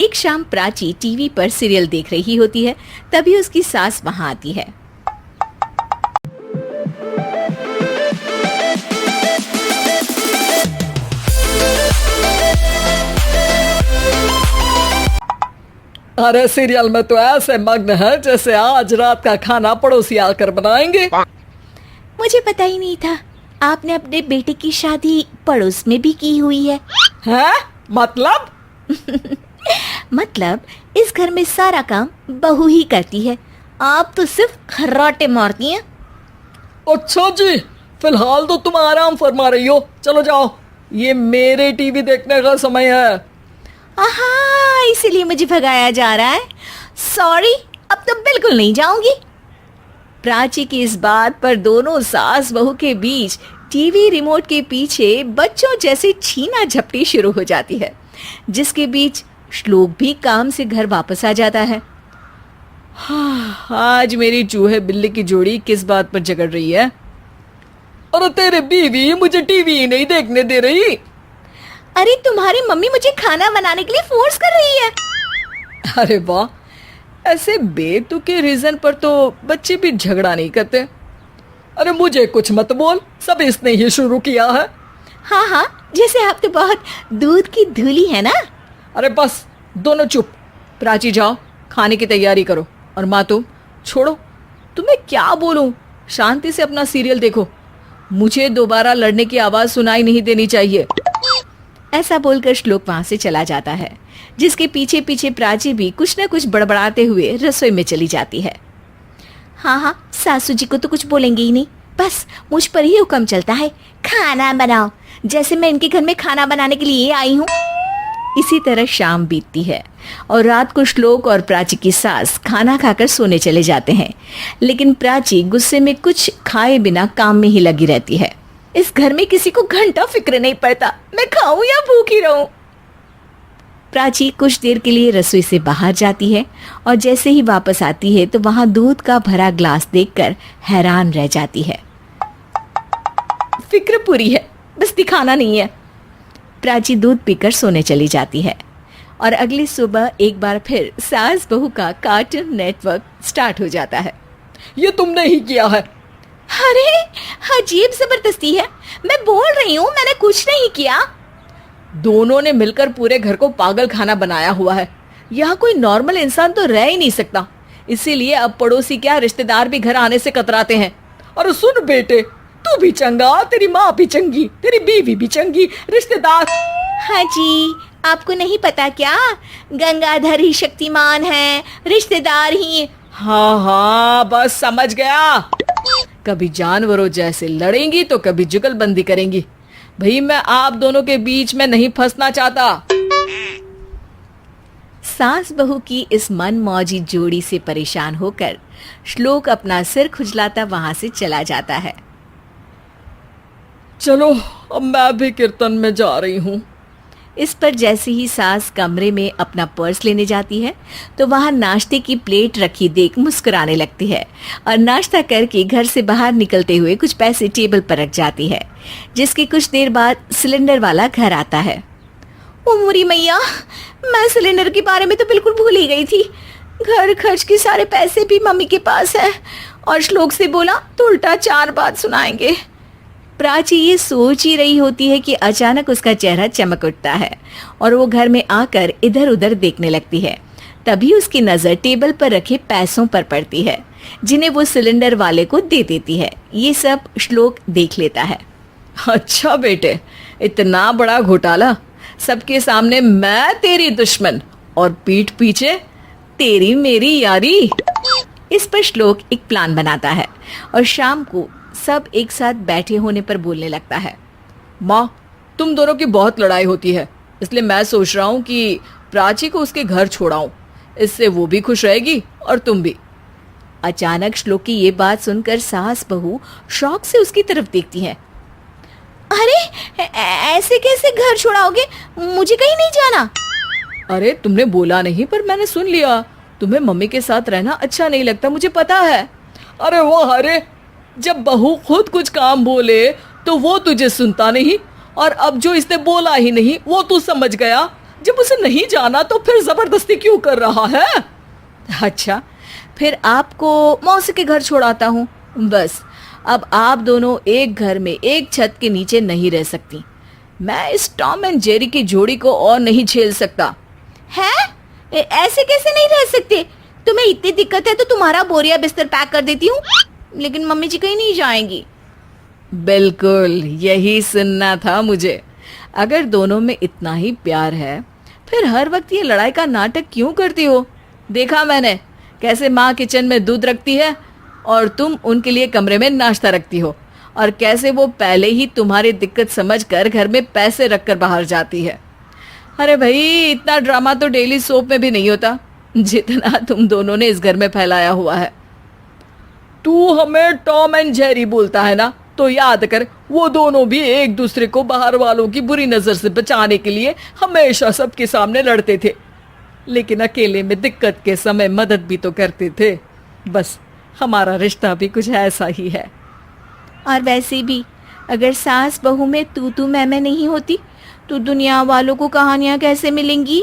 एक शाम प्राची टीवी पर सीरियल देख रही होती है। तभी उसकी सास वहां आती है। अरे सीरियल में तो ऐसे मग्न है जैसे आज रात का खाना पड़ोसी आकर बनाएंगे। मुझे पता ही नहीं था आपने अपने बेटे की शादी पड़ोस में भी की हुई है। हैं? मतलब? मतलब इस घर में सारा काम बहू ही करती है, आप तो सिर्फ खर्राटे मारती हैं। अच्छा जी, फिलहाल तो तुम आराम फरमा रही हो, चलो जाओ, ये मेरे टीवी देखने का समय है। आहा, इसीलिए मुझे भगाया जा रहा है। सॉरी, अब तो बिल्कुल नहीं जाऊंगी। प्राची की इस बात पर दोनों सास बहू के बीच टीवी रिमोट के पीछे बच्चों जैसे छीना झपटी शुरू हो जाती है, जिसके बीच श्लोक भी काम से घर वापस आ जाता है। हाँ, आज मेरी चूहे बिल्ली की जोड़ी किस बात पर झगड़ रही है? अरे तेरे बीवी मुझे टीवी ही नहीं देखने दे रही। अरे तुम्हारी मम्मी मुझे खाना बनाने के लिए फोर्स कर रही है। अरे वाह, ऐसे बेतुके रीजन पर तो बच्चे भी झगड़ा नहीं करते। अरे मुझे कुछ मत बोल, सब इसने ही शुरू किया है। हाँ हाँ, जैसे आप तो बहुत दूध की धूली है ना। अरे बस, दोनों चुप। प्राची जाओ, खाने की तैयारी करो। और माँ तुम छोड़ो, तुम्हें क्या बोलूं, शांति से अपना सीरियल देखो, मुझे दोबारा लड़ने की आवाज सुनाई नहीं देनी चाहिए। ऐसा बोलकर श्लोक वहां से चला जाता है, जिसके पीछे पीछे प्राची भी कुछ न कुछ बड़बड़ाते हुए रसोई में चली जाती है। हाँ हाँ, सासू जी को तो कुछ बोलेंगे ही नहीं, बस मुझ पर ही हुक्म चलता है, खाना बनाओ, जैसे मैं इनके घर में खाना बनाने के लिए आई हूँ। इसी तरह शाम बीतती है और रात को श्लोक और प्राची की सास खाना खाकर सोने चले जाते हैं, लेकिन प्राची गुस्से में कुछ खाए बिना काम में ही लगी रहती है। इस घर में किसी को घंटा फिक्र नहीं पड़ता मैं खाऊं या भूखी रहूं। प्राची कुछ देर के लिए रसोई से बाहर जाती है और जैसे ही वापस आती है तो वहां दूध का भरा ग्लास देखकर हैरान रह जाती है। फिक्र पूरी है, बस दिखाना नहीं है। प्राची दूध पीकर सोने चली जाती है और अगली सुबह एक बार फिर सास बहू का कार्टून नेटवर्क स्टार्ट हो जाता है। ये तुमने ही किया है। अरे अजीब जबरदस्ती है, मैं बोल रही हूँ मैंने कुछ नहीं किया। दोनों ने मिलकर पूरे घर को पागल खाना बनाया हुआ है। यहाँ कोई नॉर्मल इंसान तो रह ही नहीं सकता, इसीलिए अब पड़ोसी क्या रिश्तेदार भी घर आने से कतराते हैं। और सुन बेटे, तू भी चंगा, तेरी माँ भी चंगी, तेरी बीवी भी चंगी, रिश्तेदार। हाँ जी, आपको नहीं पता क्या, गंगाधर ही शक्तिमान है, रिश्तेदार ही। हाँ हाँ, बस समझ गया। कभी जानवरों जैसे लड़ेंगी तो कभी जुगलबंदी करेंगी। भाई मैं आप दोनों के बीच में नहीं फंसना चाहता। सास बहू की इस मनमौजी जोड़ी से परेशान होकर श्लोक अपना सिर खुजलाता वहां से चला जाता है। चलो अब मैं भी कीर्तन में जा रही हूँ। इस पर जैसे ही सास कमरे में अपना पर्स लेने जाती है तो वहां नाश्ते की प्लेट रखी देख मुस्कुराने लगती है और नाश्ता करके घर से बाहर निकलते हुए कुछ पैसे टेबल पर रख जाती है, जिसके कुछ देर बाद सिलेंडर वाला घर आता है। ओ मोरी मैया, मैं सिलेंडर के बारे में तो बिल्कुल भूल ही गई थी। घर खर्च के सारे पैसे भी मम्मी के पास है और श्लोक से बोला तो उल्टा 4 बात सुनाएंगे। प्राची ये सोच ही रही होती है कि अचानक उसका चेहरा चमक उठता है और वो घर में आकर इधर उधर देखने लगती है। तभी उसकी नजर टेबल पर रखे पैसों पर पड़ती है, जिन्हें वो सिलेंडर वाले को दे देती है। ये सब श्लोक देख लेता है। अच्छा बेटे, इतना बड़ा घोटाला, सबके सामने मैं तेरी दुश्मन और पीठ पीछे तेरी मेरी यारी। इस पर श्लोक एक प्लान बनाता है और शाम को सब एक साथ बैठे होने पर बोलने लगता है। माँ, तुम दोनों की बहुत लड़ाई होती है, इसलिए मैं सोच रहा हूँ कि प्राची को उसके घर छोड़ाऊं, इससे वो भी खुश रहेगी और तुम भी। अचानक श्लोक की ये बात सुनकर सास बहू शौक से उसकी तरफ देखती है। अरे ऐसे कैसे घर छोड़ाओगे, मुझे कहीं नहीं जाना। अरे तुमने बोला नहीं पर मैंने सुन लिया, तुम्हें मम्मी के साथ रहना अच्छा नहीं लगता, मुझे पता है। अरे वाह, अरे जब बहू खुद कुछ काम बोले तो वो तुझे सुनता नहीं, और अब जो इसने बोला ही नहीं वो तू समझ गया। जब उसे नहीं जाना तो फिर जबरदस्ती क्यों कर रहा है? अच्छा, फिर आपको मौसी के घर छोड़ाता हूँ। बस अब आप दोनों एक घर में एक छत के नीचे नहीं रह सकती। मैं इस टॉम एंड जेरी की जोड़ी को और नहीं झेल सकता। है? ऐसे कैसे नहीं रह सकते? तुम्हें इतनी दिक्कत है तो तुम्हारा बोरिया बिस्तर पैक कर देती हूँ, लेकिन मम्मी जी कहीं नहीं जाएंगी। बिल्कुल यही सुनना था मुझे। अगर दोनों में इतना ही प्यार है फिर हर वक्त ये लड़ाई का नाटक क्यों करती हो? देखा मैंने कैसे माँ किचन में दूध रखती है और तुम उनके लिए कमरे में नाश्ता रखती हो, और कैसे वो पहले ही तुम्हारी दिक्कत समझकर घर में पैसे रखकर बाहर जाती है। अरे भाई, इतना ड्रामा तो डेली सोप में भी नहीं होता जितना तुम दोनों ने इस घर में फैलाया हुआ है। तू हमें टॉम एंड जेरी बोलता है ना, तो याद कर वो दोनों भी एक दूसरे को बाहर वालों की बुरी नजर से बचाने के लिए हमेशा सबके सामने लड़ते थे, लेकिन अकेले में दिक्कत के समय मदद भी तो करते थे। बस हमारा रिश्ता भी कुछ ऐसा ही है। और वैसे भी अगर सास बहू में तू मैं नहीं होती तो दुनिया वालों को कहानियां कैसे मिलेंगी?